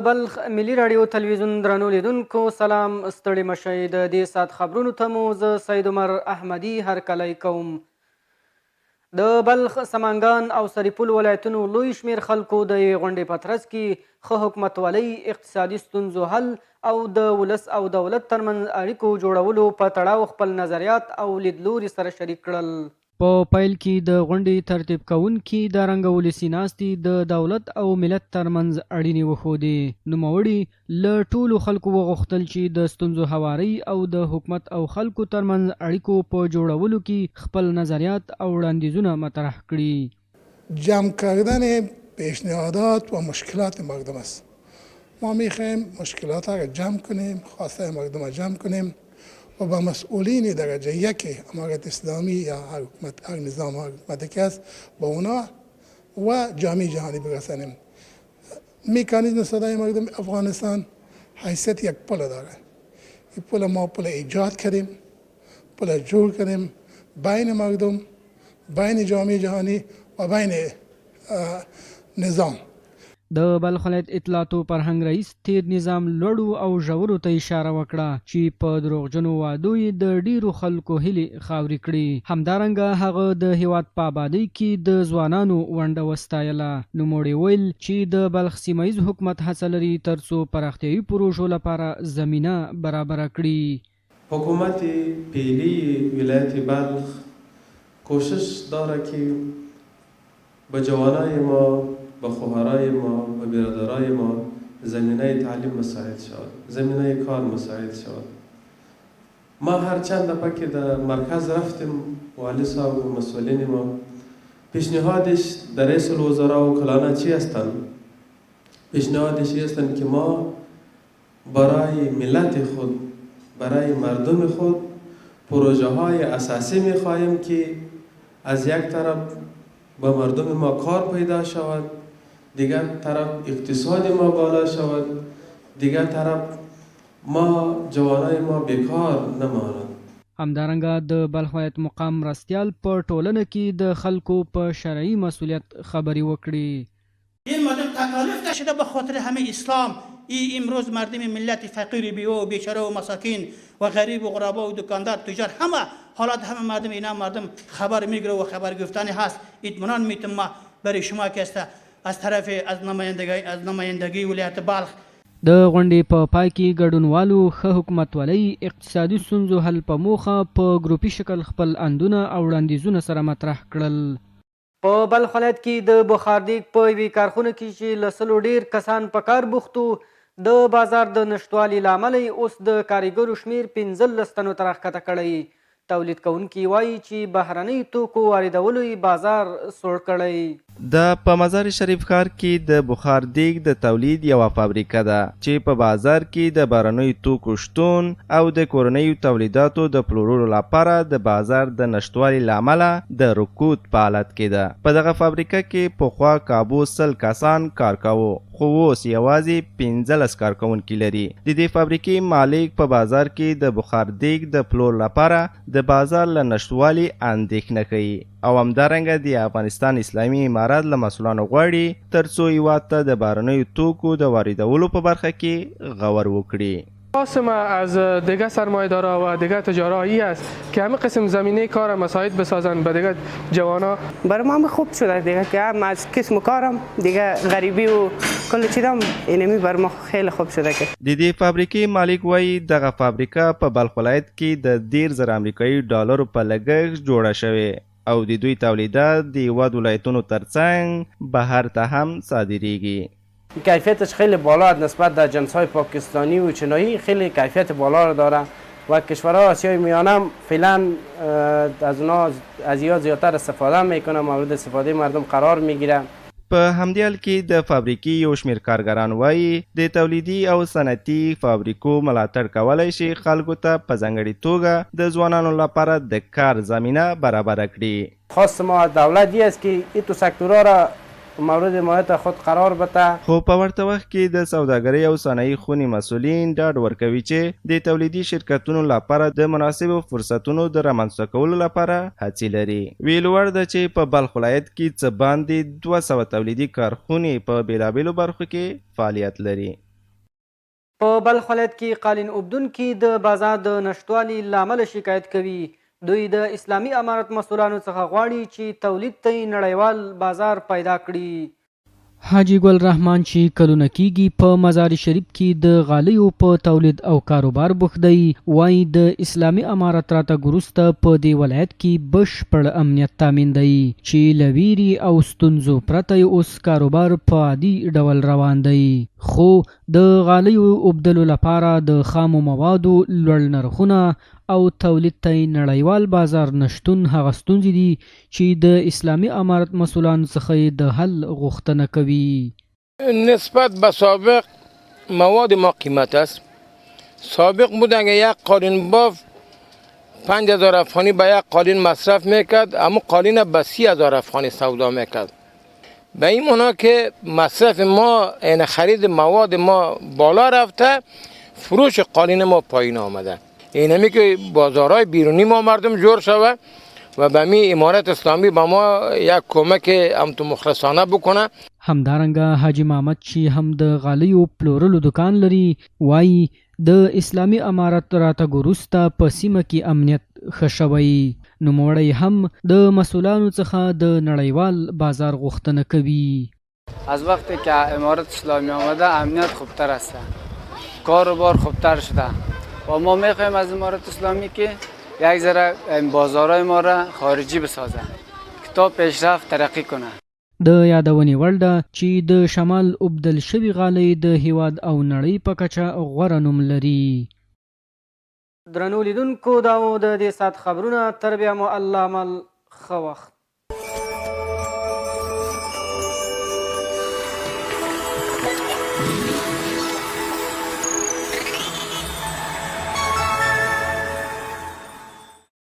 بلخ ملي راډیو تلویزیون درنو لیدونکو سلام ستړي مشئ د دې ساعت خبرونو ته مو زه سید عمر احمدي هرکلی کوم. د بلخ سمنګان او سرپل ولایتونو لوی شمیر خلکو د یوې غونډې په ترڅ کې ښه حکومتولۍ، اقتصادي ستونزو حل او د ولس او دولت ترمنځ اړیکو جوړولو په تړاو خپل نظریات او لیدلوري سره شریک کړل. په پیل کې د غونډې ترتیب کوونکي د رنګ ولسي ناستې د دولت او ملت ترمنځ اړینې وښودې. نوموړي له ټولو خلکو وغوښتل چې د ستونزو هواري او د حکومت او خلکو ترمنځ اړیکو په جوړولو کې خپل نظریات او وړاندیزونه مطرح کړي. جمع کردن پیشنهادات و مشکلات مردم است. ما میخوایم مشکلات را جمع کنیم، خواسته مردم را جمع کنیم و با مسئولین درجه یک امارت اسلامی یا هر نظام حکومتی که است با اونا و جامعه جهانی برسانیم. مکانیزم صدای مردم افغانستان حیثیت یک پل داره. این پل ما پل ایجاد کردیم، پل جور کردیم بین مردم، بین جامعه جهانی و بین نظام. د بلخ ولایت اطلاعاتو فرهنګ رئیس تیر نظام لوړو او ژورو ته اشاره وکړه چې په دروغجنو وعدو یې د ډیرو خلکو هیلې خاورې کړي. همدارنګه هغه د هیواد په ابادۍ کې د ځوانانو ونډه وستایله. نوموړي ویل چې د بلخ سیمه ییز حکومت هڅه لري ترڅو پراختیایي پروژو لپاره زمینه برابره کړي. حکومت فعلی ولایت بلخ کوشش داره که به جوانای ما، به خواهرای ما، به برادرای ما زمینه تعلیم مساعد شود، زمینه کار مساعد شود. ما هر چند دفعه که در مرکز رفتیم والی صاحب و مسئولین ما پیشنهادش در رئیس الوزراء و کلانه چی هستند؟ پیشنهادش هستند که ما برای ملت خود، برای مردم خود پروژه های اساسی می خواهیم که از یک طرف با مردم ما کار پیدا شود، دیگر طرف اقتصاد ما بالا شود، دیگر طرف ما جوانای ما بیکار نمانند. همدارنګه د بلخ ولایت مقام مرستیال په ټولنه کې د خلکو په شرعي مسئولیت خبرې وکړي. این مردم تکالیف کشیده به خاطر همه اسلام. این امروز مردم ملت فقیر بیوه و بیچاره و مساکین و غریب و غربا و دکاندار تجار همه حالات همه مردم اینا مردم خبر میگیره و خبر گفتنی هست. اطمینان میتونم ما برای شما که است از طرف از نمایندگی ولایت بلخ. د غونډې په پای کې ګډونوالو ښه حکومتولۍ، اقتصادي ستونزو حل په موخه په ګروپي شکل خپل اندونه او وړاندیزونه سره مطرح کړل. په بلخ ولایت کې د بخار دیګ په یوې کارخونه کې چې له سلو ډیر کسان په کار بوختو، د بازار د نشتوالي له امله اوس د کارګرو شمیر 15 تنو ته راښکته کړی. تولید کوونکي وایي چې بهرنۍ توکو واردولو یې بازار سوړ کړی. د په مزار شریف ښار کې د بخار دیګ د تولید یوه فابریکه ده چې په بازار کې د بهرنیو توکو شتون او د کورنیو تولیداتو د پلورلو لپاره د بازار د نشتوالي له امله د رکود په حالت کې ده. په دغه فابریکه کې پخوا کابو 100 کسان کار کاوه، خو اوس یوازې 15 کارکوونکي لري. د دې فابریکې مالک په بازار کې د بخار دیګ د پلور لپاره د بازار له نشتوالي اندېښنه کوي او همدارنګه د افغانستان اسلامي امارات له مسؤلانو غواړي ترڅو هیواد ته د بهرنیو توکو د واردولو په برخه کې غور وکړي. خواست ما از دیگر سرمایه‌دارا و دیگر تجارایی است که همه قسم زمینه کار مساعد بسازن به دیگر جوانا. برای ما خوب شده دیگه که هم از قسم کارم دیگه غریبی و کل چیزام اینمی بر ما خیلی خوب شده. که د دې فابریکې مالک وایي دغه فابریکه په بلخ ولایت کې د 10,000 امریکایي ډالرو په لګښت جوړه شوې او د دوی تولیدات د هیواد ولایتونو ترڅنګ بهر ته هم صادریږي. کیفیتش خیلی بالا نسبت در جنس‌های پاکستانی و چینایی خیلی کیفیت بالا رو داره و کشورهای آسیای میانه فعلا از اونها از زیادتر استفاده میکنه، مورد استفاده مردم قرار میگیره. په همدې حال کې د فابریکې یو شمېر کارګران وایي د تولیدي او صنعتي فابریکو ملاتړ کولی شي خلکو ته په ځانګړې توګه د ځوانانو لپاره د کار زمینه برابره کړي. خواست ما از دولت است که این تو سکتورها را مورد حمایت خود قرار بده. خو په ورته وخت کې د سوداګرۍ او صنایع خونې مسؤلین ډاډ ورکوي چې د تولیدي شرکتونو لپاره د مناسبو فرصتونو د رامنځته کولو لپاره هڅې لري. ویل وړ ده چې په بلخ ولایت کې څه باندې 200 تولیدي کارخونې په بېلابېلو برخو کې فعالیت لري. په بلخ ولایت کې قالین اوبدونکي د بازار د نشتوالي له امله شکایت کوي. دوی د اسلامي امارت مسؤلانو څخه غواړي چې تولید ته یې نړیوال بازار پیدا کړي. حاجي ګل رحمان چې کلونه کیږي په مزار شریف کې د غالیو په تولید او کاروبار بوخت دی، وایي د اسلامي امارت راتګ وروسته په دې ولایت کې بشپړ امنیت تامین دی چې له ویرې او ستونزو پرته یې اوس کاروبار په عادي ډول روان دی. خو د غالیو اوبدلو لپاره د خامو موادو لوړ نرخونه او تولید ته نړیوال بازار نشتون هغه ستونزې دي چې د اسلامي امارت مسؤلانو څخه د حل غوښتنه کوي. نسبت به سابق مواد ما قیمت است. سابق بود اگه یک قالین باف 5000 افغانی به یک قالین مصرف میکرد، اما قالین به 30000 افغانی سودا میکرد. به این معنا که مصرف ما یعنی خرید مواد ما بالا رفته، فروش قالین ما پایین آمده. این همی که بازارهای بیرونی ما مردم جور شوه و به می امارت اسلامی به ما یک کمک امتو مخلصانه بکنه. همدارنګه حاجی محمد چې هم د غالیو پلورلو دکان لري، وایي د اسلامي امارت راتګ وروسته په سیمه کې امنیت ښه شوی. نوموړی هم د مسؤلانو څخه د نړیوال بازار غوښتنه کوي. از وقتی که امارت اسلامی آمده امنیت خوبتر است، کاروبار خوبتر شده و ما میخوایم از امارت اسلامی که یک ذره بازارهای ما را خارجی بسازه که تا پیشرفت ترقی کنه. د یادونې وړ ده چې د شمال اوبدل شوي غالۍ د هیواد او نړۍ په کچه غوره نوم لري. درنو لیدونکو دا و د دې ساعت خبرونه، تر بیا مو الله مل ښه وخت.